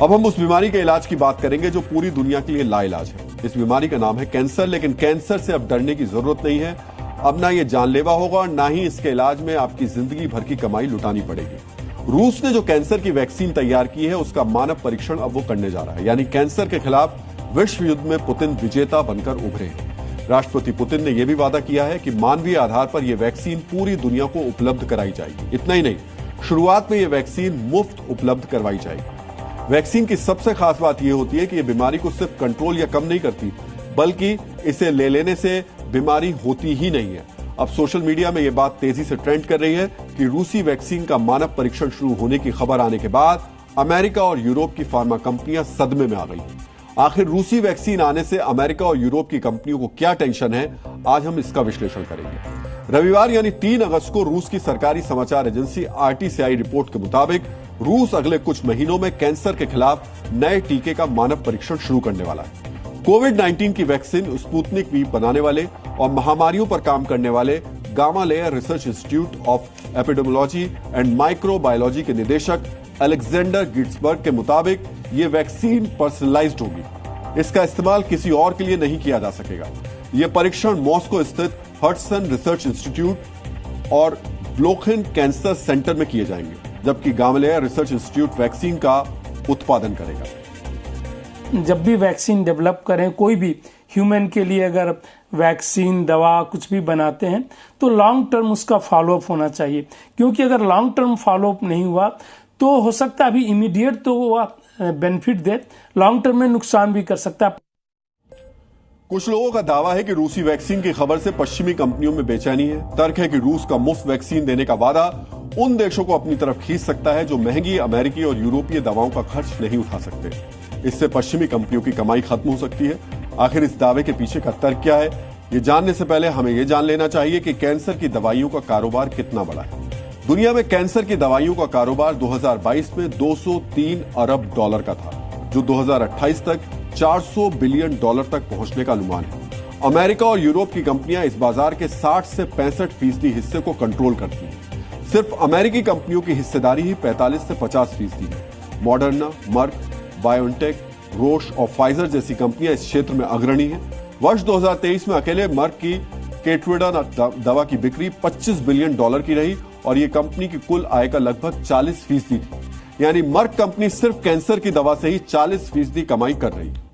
अब हम उस बीमारी के इलाज की बात करेंगे जो पूरी दुनिया के लिए लाइलाज है। इस बीमारी का नाम है कैंसर, लेकिन कैंसर से अब डरने की जरूरत नहीं है। अब ना ये जानलेवा होगा और ना ही इसके इलाज में आपकी जिंदगी भर की कमाई लुटानी पड़ेगी। रूस ने जो कैंसर की वैक्सीन तैयार की है उसका मानव परीक्षण अब वो करने जा रहा है। यानी कैंसर के खिलाफ विश्व युद्ध में पुतिन विजेता बनकर उभरे हैं। राष्ट्रपति पुतिन ने यह भी वादा किया है कि मानवीय आधार पर यह वैक्सीन पूरी दुनिया को उपलब्ध कराई जाएगी। इतना ही नहीं, शुरुआत में यह वैक्सीन मुफ्त उपलब्ध करवाई जाएगी। वैक्सीन की सबसे खास बात यह होती है कि यह बीमारी को सिर्फ कंट्रोल या कम नहीं करती, बल्कि इसे ले लेने से बीमारी होती ही नहीं है। अब सोशल मीडिया में यह बात तेजी से ट्रेंड कर रही है कि रूसी वैक्सीन का मानव परीक्षण शुरू होने की खबर आने के बाद अमेरिका और यूरोप की फार्मा कंपनियां सदमे में आ गई। आखिर रूसी वैक्सीन आने से अमेरिका और यूरोप की कंपनियों को क्या टेंशन है, आज हम इसका विश्लेषण करेंगे। रविवार यानी 3 अगस्त को रूस की सरकारी समाचार एजेंसी RTCI रिपोर्ट के मुताबिक रूस अगले कुछ महीनों में कैंसर के खिलाफ नए टीके का मानव परीक्षण शुरू करने वाला है। कोविड-19 की वैक्सीन स्पुतनिक V बनाने वाले और महामारियों पर काम करने वाले gamma-layer research institute of epidemiology and microbiology के निदेशक अलेक्जेंडर गिट्सबर्ग के मुताबिक ये वैक्सीन पर्सनलाइज्ड होगी। इसका इस्तेमाल किसी और के लिए नहीं किया जा सकेगा। यह परीक्षण मॉस्को स्थित हडसन रिसर्च इंस्टीट्यूट और ब्लोखिन कैंसर सेंटर में किए जाएंगे, जबकि गामा-लेयर रिसर्च इंस्टीट्यूट वैक्सीन का उत्पादन करेगा। जब भी वैक्सीन डेवलप करें, कोई भी ह्यूमन के लिए अगर वैक्सीन, दवा कुछ भी बनाते हैं तो लॉन्ग टर्म उसका फॉलोअप होना चाहिए, क्योंकि अगर लॉन्ग टर्म फॉलोअप नहीं हुआ तो हो सकता है अभी इमीडिएट तो वो बेनिफिट दे, लॉन्ग टर्म में नुकसान भी कर सकता है। कुछ लोगों का दावा है कि रूसी वैक्सीन की खबर से पश्चिमी कंपनियों में बेचैनी है। तर्क है कि रूस का मुफ्त वैक्सीन देने का वादा उन देशों को अपनी तरफ खींच सकता है जो महंगी अमेरिकी और यूरोपीय दवाओं का खर्च नहीं उठा सकते। इससे पश्चिमी कंपनियों की कमाई खत्म हो सकती है। आखिर इस दावे के पीछे का तर्क क्या है, ये जानने से पहले हमें यह जान लेना चाहिए कि कैंसर की दवाइयों का कारोबार कितना बड़ा है। दुनिया में कैंसर की दवाइयों का कारोबार 2022 में $203 अरब का था, जो 2028 तक $400 बिलियन तक पहुंचने का अनुमान है। अमेरिका और यूरोप की कंपनियां इस बाजार के 60 से 65% हिस्से को कंट्रोल करती हैं। सिर्फ अमेरिकी कंपनियों की हिस्सेदारी ही 45 से 50% है। मॉडर्ना, मर्क, बायोनटेक, रोश और फाइजर जैसी कंपनियां इस क्षेत्र में अग्रणी हैं। वर्ष 2023 में अकेले मर्क की केट्रेडा दवा की बिक्री $25 बिलियन की रही और यह कंपनी की कुल आय का लगभग 40% थी। यानी मर्क कंपनी सिर्फ कैंसर की दवा से ही 40% कमाई कर रही है।